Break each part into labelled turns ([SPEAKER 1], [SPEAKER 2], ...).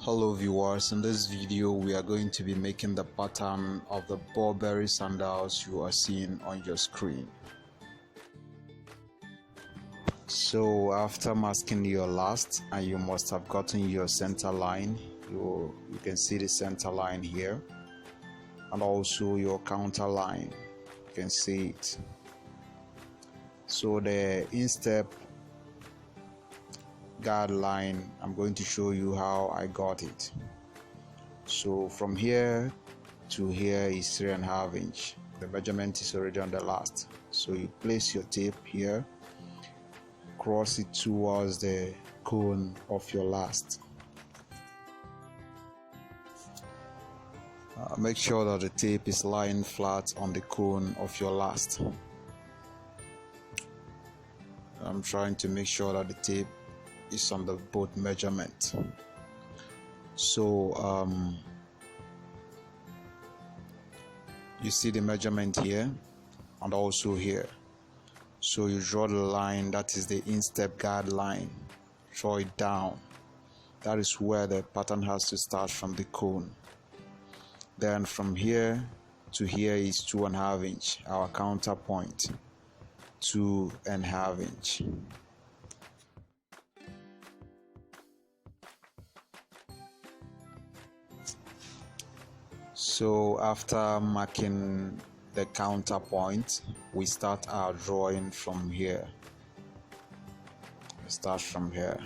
[SPEAKER 1] Hello viewers, in this video we are going to be making the pattern of the Burberry sandals you are seeing on your screen. So after masking your last, and you must have gotten your center line, you can see the center line here, and also your counter line, you can see it. So the instep guideline, I'm going to show you how I got it. So from here to here is 3.5 inch. The measurement is already on the last. So you place your tape here, cross it towards the cone of your last. Make sure that the tape is lying flat on the cone of your last. I'm trying to make sure that the tape is on the both measurement. So you see the measurement here and also here. So you draw the line, that is the instep guideline. Draw it down. That is where the pattern has to start, from the cone. Then from here to here is 2.5 inch, our counterpoint. 2.5 inch. So after marking the counterpoint, we start our drawing from here. We start from here.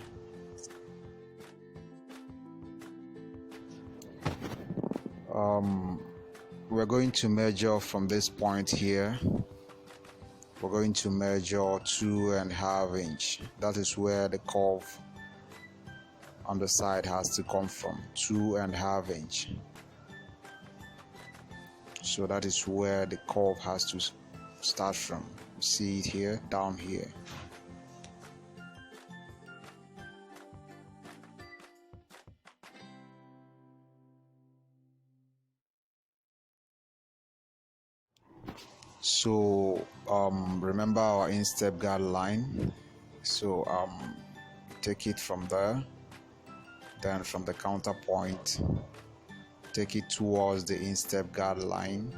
[SPEAKER 1] We're going to measure from this point here. We're going to measure 2.5 inch. That is where the curve on the side has to come from. 2.5 inch. So that is where the curve has to start from. You see it here, down here. So remember our instep guideline. So take it from there, then from the counterpoint, take it towards the instep guideline.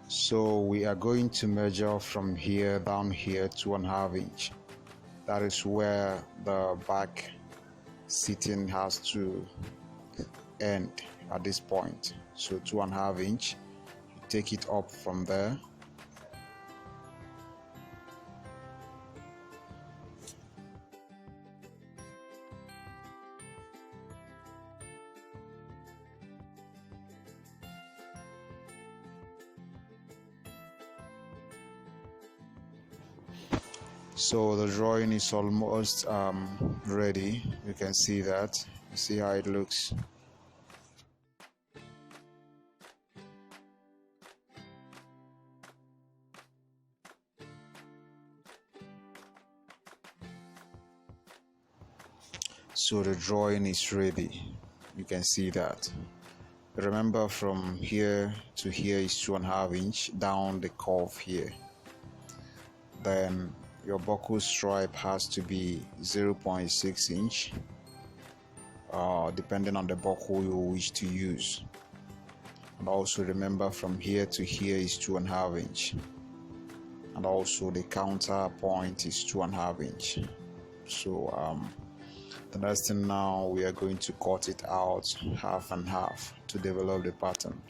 [SPEAKER 1] So we are going to measure from here down here 2.5 inch. That is where the back sitting has to end at this point. So 2.5 inch. You take it up from there. So the drawing is almost ready. You can see that. You see how it looks. So the drawing is ready. You can see that. Remember, from here to here is 2.5 inch down the curve here. Then your buckle stripe has to be 0.6 inch, depending on the buckle you wish to use. And also remember, from here to here is 2.5 inch, and also the counter point is 2.5 inch. So the next thing now, we are going to cut it out half and half to develop the pattern.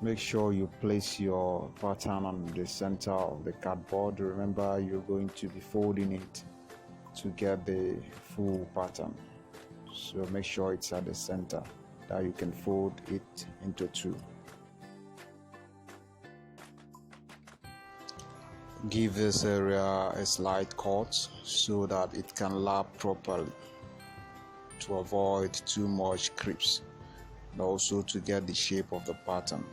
[SPEAKER 1] Make sure you place your pattern on the center of the cardboard. Remember, you're going to be folding it to get the full pattern, so make sure it's at the center that you can fold it into two. Give this area a slight cut so that it can lap properly to avoid too much creeps, and also to get the shape of the pattern.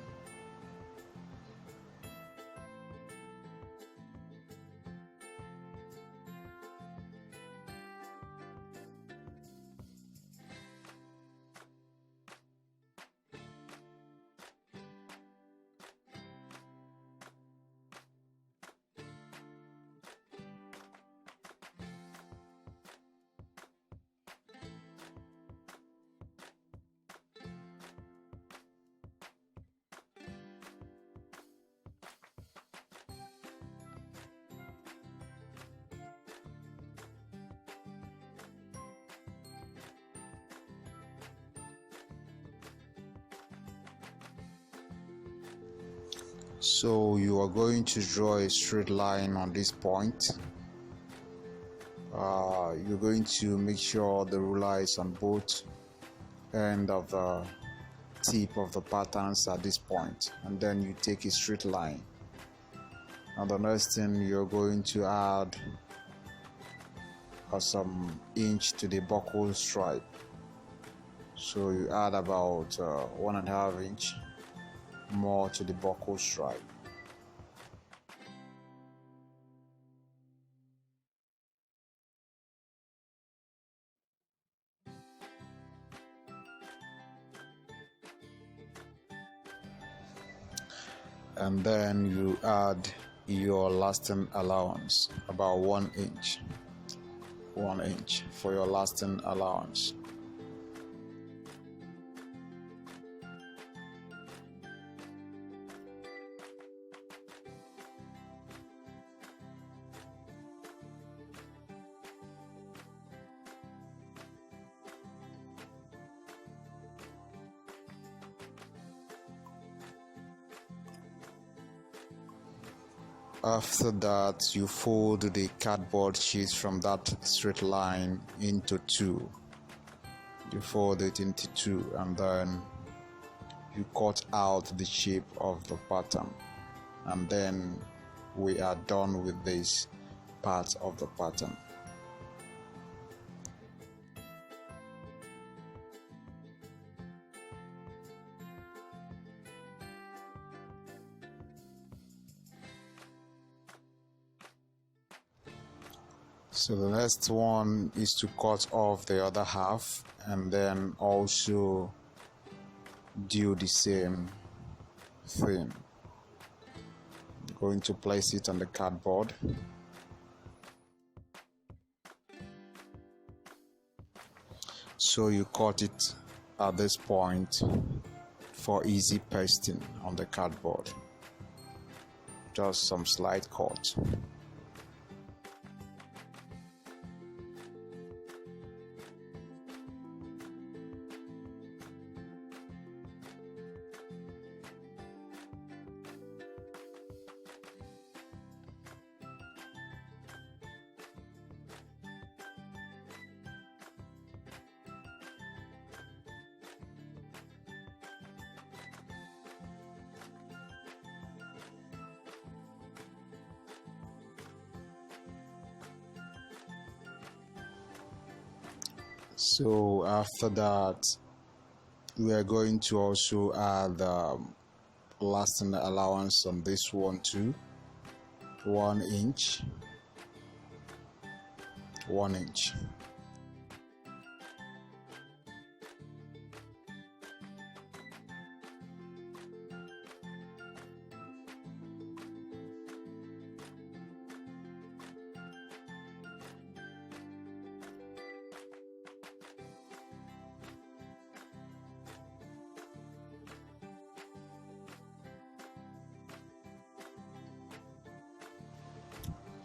[SPEAKER 1] So you are going to draw a straight line on this point. You're going to make sure the ruler is on both end of the tip of the patterns at this point, and then you take a straight line. And the next thing, you're going to add some inch to the buckle stripe. So you add about 1.5 inch more to the buckle stripe. And then you add your lasting allowance, about 1 inch. 1 inch for your lasting allowance. After that, you fold the cardboard sheet from that straight line into two. You fold it into two, and then you cut out the shape of the pattern, and then we are done with this part of the pattern. So the next one is to cut off the other half, and then also do the same thing. I'm going to place it on the cardboard. So you cut it at this point for easy pasting on the cardboard. Just some slight cut. So after that, we are going to also add lasting allowance on this one too. 1 inch. 1 inch.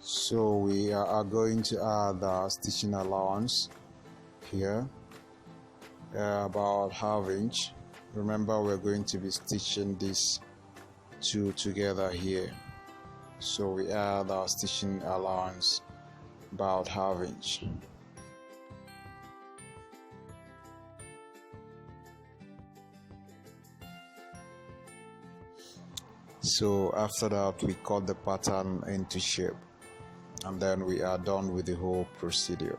[SPEAKER 1] So we are going to add the stitching allowance here, about 1/2 inch. Remember, we're going to be stitching this two together here. So we add our stitching allowance about ½ inch. So after that, we cut the pattern into shape, and then we are done with the whole procedure.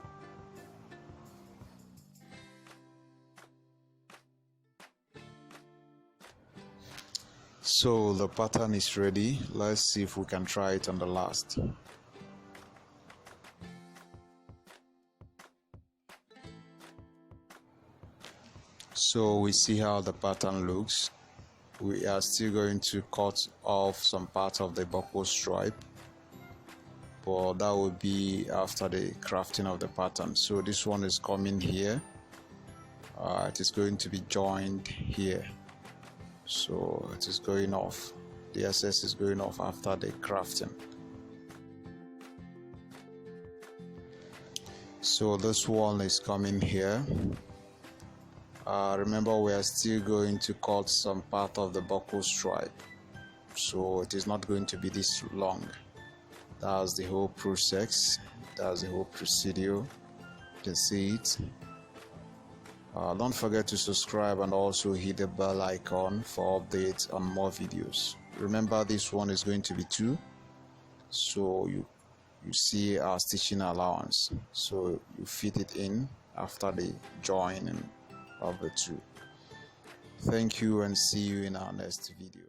[SPEAKER 1] So the pattern is ready. Let's see if we can try it on the last. So we see how the pattern looks. We are still going to cut off some part of the buckle stripe, but that will be after the crafting of the pattern. So this one is coming here. It is going to be joined here. So it is going off. The excess is going off after the crafting. So this one is coming here. Remember, we are still going to cut some part of the buckle stripe, so it is not going to be this long. That's the whole process. That's the whole procedure. You can see it. Don't forget to subscribe and also hit the bell icon for updates on more videos. Remember, this one is going to be 2, so you see our stitching allowance, so you fit it in after the joining of the 2. Thank you, and see you in our next video.